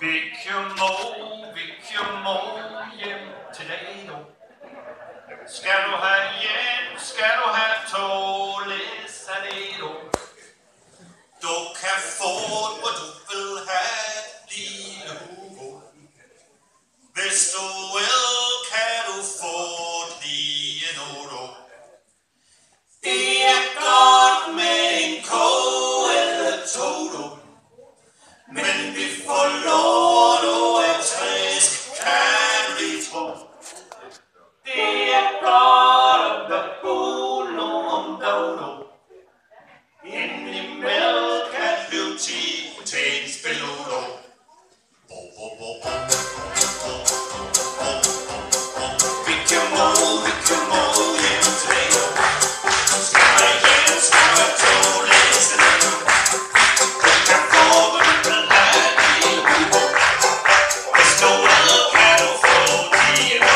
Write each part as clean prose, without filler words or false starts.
Vikjemo, hjem til dig nu. Skal du have hjem, skal du have tålesanero. Du kan få, hvor du vil have, lille Hugo. Hvis du vil, kan du få lige nu. Det er godt med en kog eller to, men vi får lort og træsk, kan vi tro. Det er godt at være bolo om dono. Indimellem kan blive tid til en spilludo. Vikjemo, hjem til dig. Skal der hjem, skal der tålesanero. Du kan få, hvad du vil have, lille Hugo. Hvis du vil, kan du få lige nu.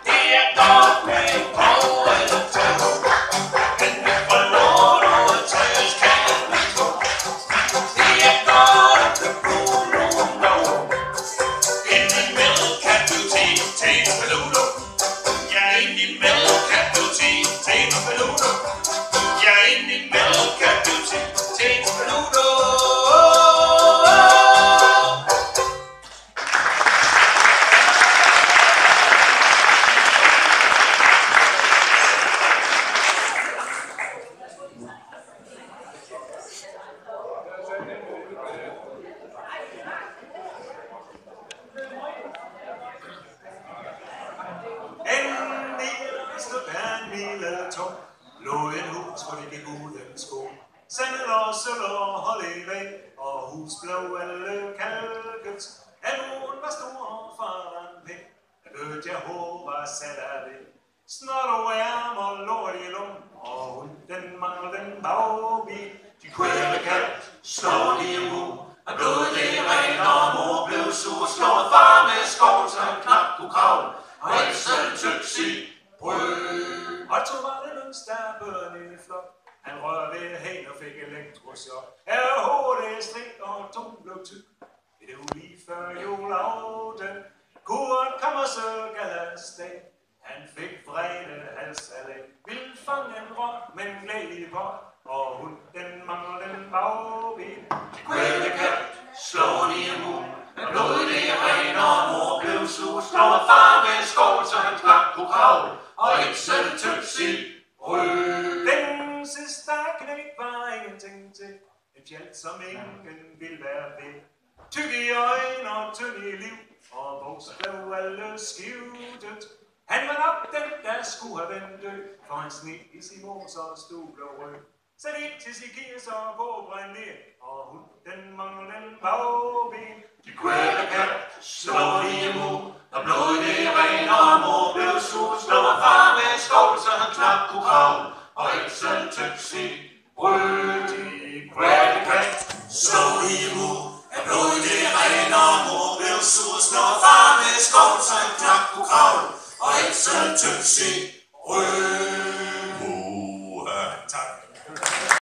Det er godt med en kog eller to, men vi får lort og træs, kan vi tro. Det er godt at være bolo om dono. Indimellem kan du til en spilludo. Ja, indimellem kan du til en spilludo. Ja, indimellem kan du til en spilludo. En lille tung lå en hus, hvor det gik uden sko. Sandet og sølv og hold i væg, og hus blev alle kalket. Alvoren var stor og faren pæn, at øget jeg håber sat af det. Snart og ærm og lort i lum, og hun den mangler den bagbil. De kvæle kat slår de i mur, og blodet det ren, og mor blev sur. Slår far med skål, så han knap kunne kravle, og ikke selv tyk sig brød. Og to var det lønstærbøren i flok. Han rørte ved hen og fik elektrochok. Hovedet strik og tung blev tyk. Det var lige før juleaften. Kurt kom og så galasdag. Han fik vrede halsalæg. Ville fange en rot, men glæd i vort. Og hun den mangler den bagbil. De kvælekat slår de i munden. Blodet det ren, og mor blev sur. Slår far med skål, så han knap kunne kravle, og ikke selv tyk sig rød. Den sidste knæk var ingenting til en fjeld, som ingen ville være ved. Tyk i øjne og tynd i liv, og vores blev alle skivtet. Han var nok den, der skulle have vendt død, for han snit i sin mors og stol og rød. Sæt ind til sin kirs og gå brænd ned, og hun den mangler den bagbil. De kvælekat slår de imod, og blodet det ren, og mor blev sur. Slår far med skål, så han knap kunne kravle, og ikke selv tyk sig brød. De kvælekat slår de imod, og blodet det ren, og mor blev sur. Slår far med skål, så han knap kunne kravle, og ikke selv tyk sig brød.